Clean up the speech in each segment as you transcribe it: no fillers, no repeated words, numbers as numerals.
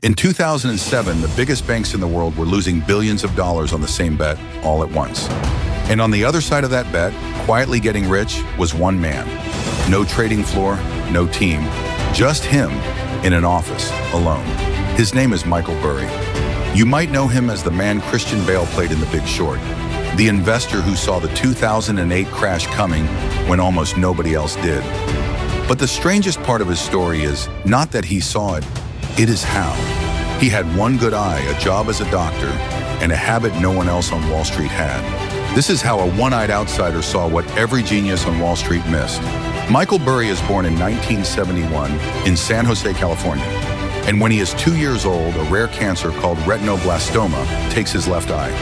In 2007, the biggest banks in the world were losing billions of dollars on the same bet all at once. And on the other side of that bet, quietly getting rich, was one man. No trading floor, no team, just him in an office, alone. His name is Michael Burry. You might know him as the man Christian Bale played in The Big Short, the investor who saw the 2008 crash coming when almost nobody else did. But the strangest part of his story is not that he saw it, it is how. He had one good eye, a job as a doctor, and a habit no one else on Wall Street had. This is how a one-eyed outsider saw what every genius on Wall Street missed. Michael Burry is born in 1971 in San Jose, California. And when he is 2 years old, a rare cancer called retinoblastoma takes his left eye.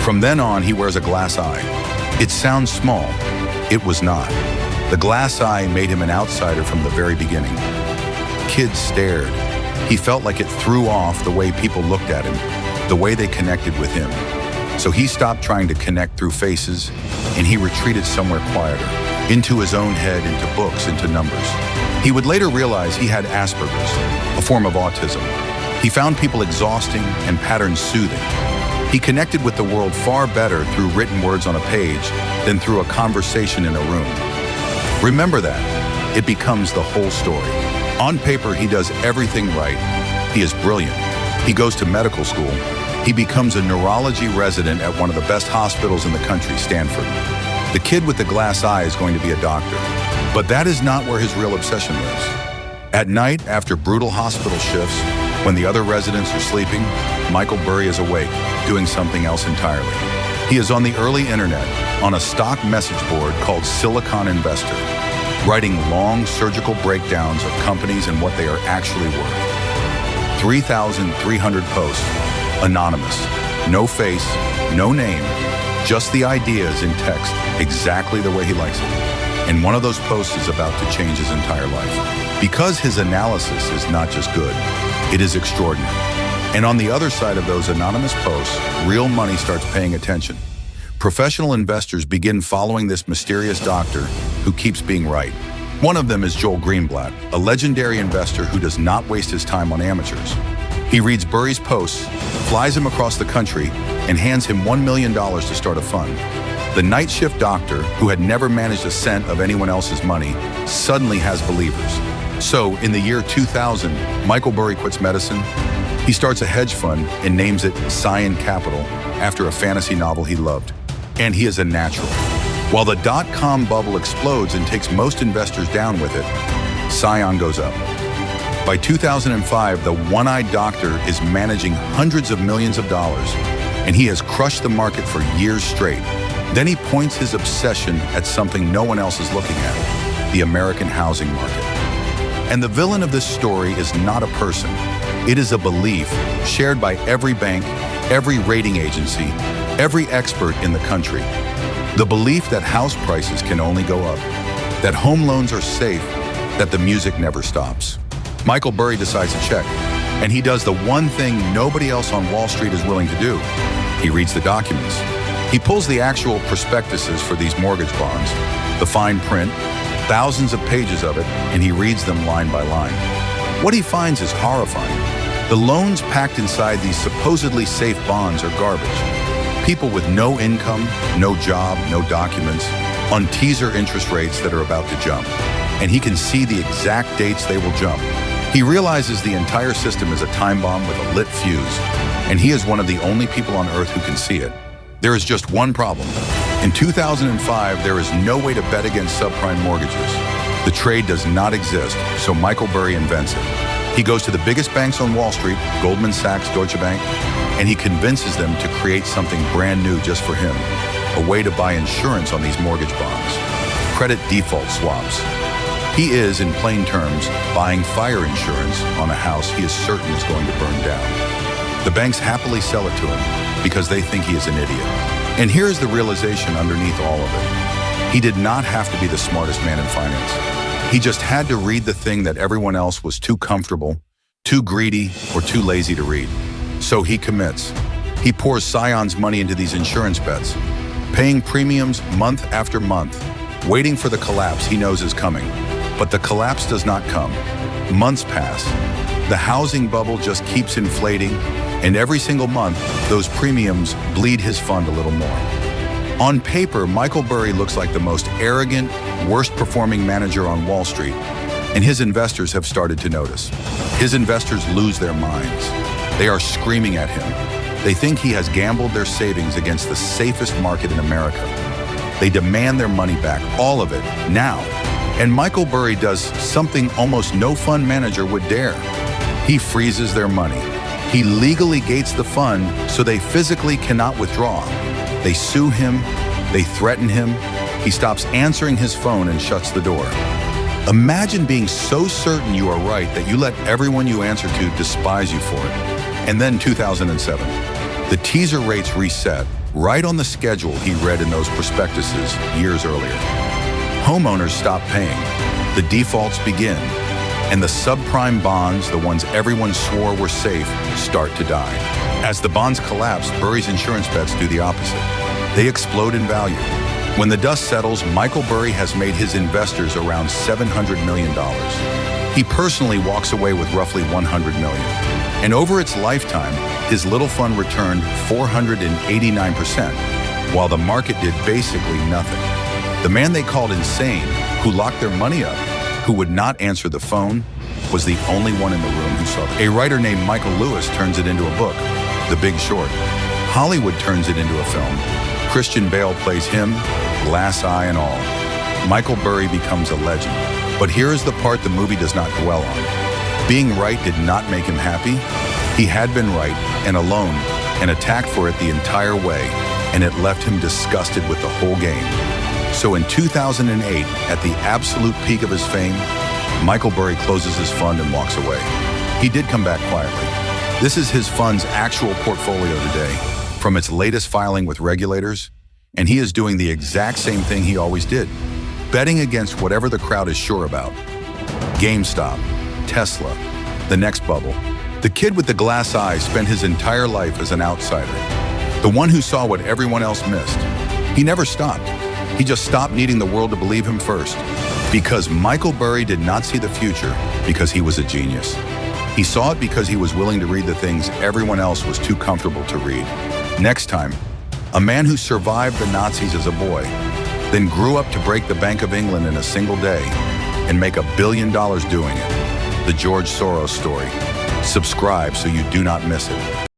From then on, he wears a glass eye. It sounds small. It was not. The glass eye made him an outsider from the very beginning. Kids stared. He felt like it threw off the way people looked at him, the way they connected with him. So he stopped trying to connect through faces, and he retreated somewhere quieter, into his own head, into books, into numbers. He would later realize he had Asperger's, a form of autism. He found people exhausting and patterns soothing. He connected with the world far better through written words on a page than through a conversation in a room. Remember that. It becomes the whole story. On paper, he does everything right. He is brilliant. He goes to medical school. He becomes a neurology resident at one of the best hospitals in the country, Stanford. The kid with the glass eye is going to be a doctor. But that is not where his real obsession lives. At night, after brutal hospital shifts, when the other residents are sleeping, Michael Burry is awake, doing something else entirely. He is on the early internet, on a stock message board called Silicon Investor, writing long surgical breakdowns of companies and what they are actually worth. 3,300 posts, anonymous, no face, no name, just the ideas in text, exactly the way he likes it. And one of those posts is about to change his entire life. Because his analysis is not just good, it is extraordinary. And on the other side of those anonymous posts, real money starts paying attention. Professional investors begin following this mysterious doctor who keeps being right. One of them is Joel Greenblatt, a legendary investor who does not waste his time on amateurs. He reads Burry's posts, flies him across the country, and hands him $1 million to start a fund. The night shift doctor, who had never managed a cent of anyone else's money, suddenly has believers. So, in the year 2000, Michael Burry quits medicine. He starts a hedge fund and names it Scion Capital after a fantasy novel he loved. And he is a natural. While the dot-com bubble explodes and takes most investors down with it, Scion goes up. By 2005, the one-eyed doctor is managing hundreds of millions of dollars, and he has crushed the market for years straight. Then he points his obsession at something no one else is looking at, the American housing market. And the villain of this story is not a person. It is a belief shared by every bank, every rating agency, every expert in the country. The belief that house prices can only go up, that home loans are safe, that the music never stops. Michael Burry decides to check, and he does the one thing nobody else on Wall Street is willing to do. He reads the documents. He pulls the actual prospectuses for these mortgage bonds, the fine print, thousands of pages of it, and he reads them line by line. What he finds is horrifying. The loans packed inside these supposedly safe bonds are garbage. People with no income, no job, no documents, on teaser interest rates that are about to jump. And he can see the exact dates they will jump. He realizes the entire system is a time bomb with a lit fuse, and he is one of the only people on Earth who can see it. There is just one problem. In 2005, there is no way to bet against subprime mortgages. The trade does not exist, so Michael Burry invents it. He goes to the biggest banks on Wall Street, Goldman Sachs, Deutsche Bank, and he convinces them to create something brand new just for him, a way to buy insurance on these mortgage bonds, credit default swaps. He is, in plain terms, buying fire insurance on a house he is certain is going to burn down. The banks happily sell it to him because they think he is an idiot. And here is the realization underneath all of it. He did not have to be the smartest man in finance. He just had to read the thing that everyone else was too comfortable, too greedy, or too lazy to read. So he commits. He pours Scion's money into these insurance bets, paying premiums month after month, waiting for the collapse he knows is coming. But the collapse does not come. Months pass. The housing bubble just keeps inflating, and every single month, those premiums bleed his fund a little more. On paper, Michael Burry looks like the most arrogant, worst-performing manager on Wall Street, and his investors have started to notice. His investors lose their minds. They are screaming at him. They think he has gambled their savings against the safest market in America. They demand their money back, all of it, now. And Michael Burry does something almost no fund manager would dare. He freezes their money. He legally gates the fund so they physically cannot withdraw. They sue him, they threaten him, he stops answering his phone and shuts the door. Imagine being so certain you are right that you let everyone you answer to despise you for it. And then 2007, the teaser rates reset, right on the schedule he read in those prospectuses years earlier. Homeowners stop paying, the defaults begin, and the subprime bonds, the ones everyone swore were safe, start to die. As the bonds collapse, Burry's insurance bets do the opposite. They explode in value. When the dust settles, Michael Burry has made his investors around $700 million. He personally walks away with roughly $100 million. And over its lifetime, his little fund returned 489%, while the market did basically nothing. The man they called insane, who locked their money up, who would not answer the phone, was the only one in the room who saw it. A writer named Michael Lewis turns it into a book, The Big Short. Hollywood turns it into a film. Christian Bale plays him, glass eye and all. Michael Burry becomes a legend. But here is the part the movie does not dwell on. Being right did not make him happy. He had been right and alone and attacked for it the entire way, and it left him disgusted with the whole game. So in 2008, at the absolute peak of his fame, Michael Burry closes his fund and walks away. He did come back quietly. This is his fund's actual portfolio today, from its latest filing with regulators, and he is doing the exact same thing he always did, betting against whatever the crowd is sure about. GameStop, Tesla, the next bubble. The kid with the glass eye spent his entire life as an outsider, the one who saw what everyone else missed. He never stopped. He just stopped needing the world to believe him first, because Michael Burry did not see the future because he was a genius. He saw it because he was willing to read the things everyone else was too comfortable to read. Next time, a man who survived the Nazis as a boy, then grew up to break the Bank of England in a single day and make $1 billion doing it. The George Soros story. Subscribe so you do not miss it.